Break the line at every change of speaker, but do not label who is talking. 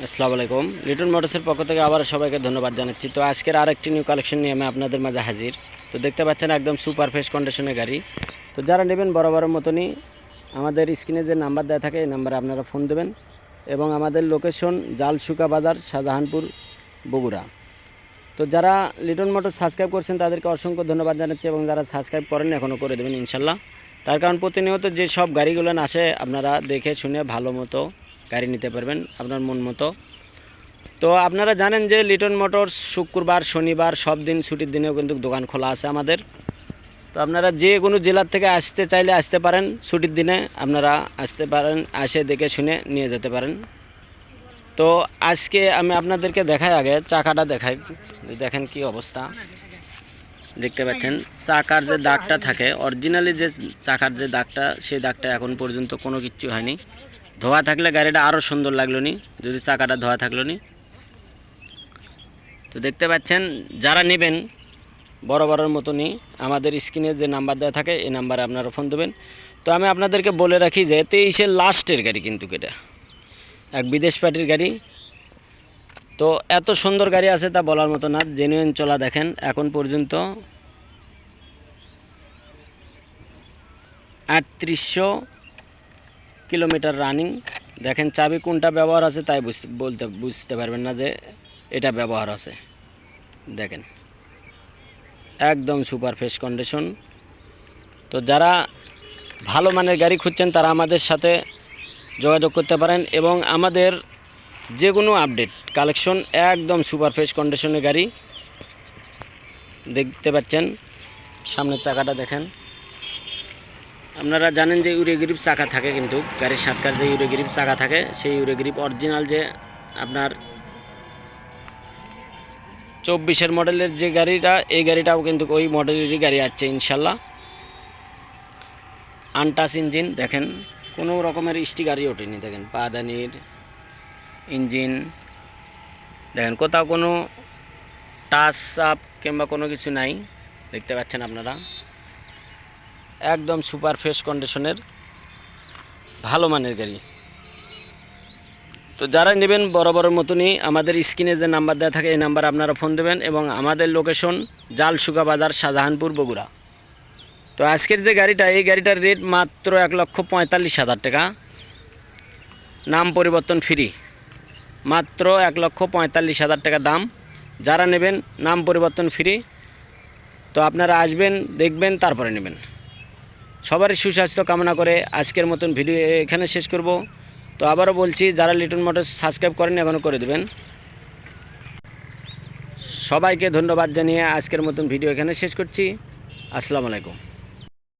আসসালামু আলাইকুম। লিটন মোটরসের পক্ষ থেকে আবার সবাইকে ধন্যবাদ জানাচ্ছি। তো আজকের আরেকটি নিউ কালেকশন নিয়ে আমি আপনাদের মাঝে হাজির। তো দেখতে পাচ্ছেন একদম সুপার ফ্রেশ কন্ডিশনের গাড়ি। তো যারা নেবেন বরাবরের মতনই আমাদের স্ক্রিনে যে নাম্বার দেওয়া থাকে এই নাম্বারে আপনারা ফোন দেবেন এবং আমাদের লোকেশন জালসুকা বাজার, শাহজাহানপুর, বগুড়া। তো যারা লিটন মোটর সাবস্ক্রাইব করছেন তাদেরকে অসংখ্য ধন্যবাদ জানাচ্ছি এবং যারা সাবস্ক্রাইব করেন এখনও করে দেবেন ইনশাল্লাহ। তার কারণ প্রতিনিয়ত যে সব গাড়িগুলো আসে আপনারা দেখে শুনে ভালো মতো গাড়ি নিতে পারবেন আপনার মন মতো। তো আপনারা জানেন যে লিটন মোটরস শুক্রবার, শনিবার সব দিন ছুটির দিনেও কিন্তু দোকান খোলা আছে আমাদের। তো আপনারা যে কোনো জেলার থেকে আসতে চাইলে আসতে পারেন, ছুটির দিনে আপনারা আসতে পারেন, আসে দেখে শুনে নিয়ে যেতে পারেন। তো আজকে আমি আপনাদেরকে দেখাই, আগে চাকাটা দেখাই। দেখেন কি অবস্থা, দেখতে পাচ্ছেন চাকার যে দাগটা থাকে, অরিজিনালি যে চাকার যে দাগটা, সেই দাগটা এখন পর্যন্ত কোনো কিচ্ছু হয়নি। ধোয়া থাকলে গাড়িটা আরও সুন্দর লাগলো নি, যদি চাকাটা ধোয়া থাকলো নি। তো দেখতে পাচ্ছেন যারা নেবেন বরাবরের মতনই আমাদের স্ক্রিনে যে নাম্বার দেওয়া থাকে এই নাম্বারে আপনারা ফোন দেবেন। তো আমি আপনাদেরকে বলে রাখি যে 23-এর লাস্টের গাড়ি কিন্তু এটা এক বিদেশ পার্টির গাড়ি। তো এত সুন্দর গাড়ি আছে তা বলার মতো না, জেনুইন চলা দেখেন এখন পর্যন্ত 3800 কিলোমিটার রানিং। দেখেন চাবি কোনটা ব্যবহার আছে তাই বুঝতে পারবেন না যে এটা ব্যবহার আছে। দেখেন একদম সুপার ফ্রেশ কন্ডিশন। তো যারা ভালো মানের গাড়ি খুঁজছেন তারা আমাদের সাথে যোগাযোগ করতে পারেন এবং আমাদের যে কোনো আপডেট কালেকশন একদম সুপার ফ্রেশ কন্ডিশনের গাড়ি। দেখতে পাচ্ছেন সামনের চাকাটা দেখেন। আপনারা জানেন যে ইউরে গ্রিপ চাকা থাকে, কিন্তু গাড়ির সাতকার যে ইউরে গ্রিপ চাকা থাকে সেই ইউরে গ্রিপ অরিজিনাল যে আপনার 24-এর মডেলের যে গাড়িটা, এই গাড়িটাও কিন্তু ওই মডেলেরই গাড়ি আছে ইনশাল্লাহ। আনটাচ ইঞ্জিন দেখেন, কোনো রকমের স্টিকারই ওঠেনি। দেখেন পাদানির ইঞ্জিন দেখেন, কোথাও কোনো টাচ আপ কিংবা কোনো কিছু নাই। দেখতে পাচ্ছেন আপনারা একদম সুপার ফ্রেশ কন্ডিশনের ভালো মানের গাড়ি। তো যারা নেবেন বরাবরের মতনই আমাদের স্ক্রিনে যে নাম্বার দেওয়া থাকে এই নাম্বারে আপনারা ফোন দেবেন এবং আমাদের লোকেশন জালসুকা বাজার, শাহজাহানপুর, বগুড়া। তো আজকের যে গাড়িটা, এই গাড়িটার রেট মাত্র 1,45,000 টাকা, নাম পরিবর্তন ফ্রি। মাত্র 1,45,000 টাকা দাম। যারা নেবেন নাম পরিবর্তন ফ্রি। তো আপনারা আসবেন, দেখবেন, তারপরে নেবেন। সবারই সুস্বাস্থ্য কামনা করে আজকের মতন ভিডিও এখানে শেষ করব। তো আবারও বলছি, যারা লিটন মোটরস সাবস্ক্রাইব করেন এখনও করে দেবেন। সবাইকে ধন্যবাদ জানিয়ে আজকের মতন ভিডিও এখানে শেষ করছি। আসসালামু আলাইকুম।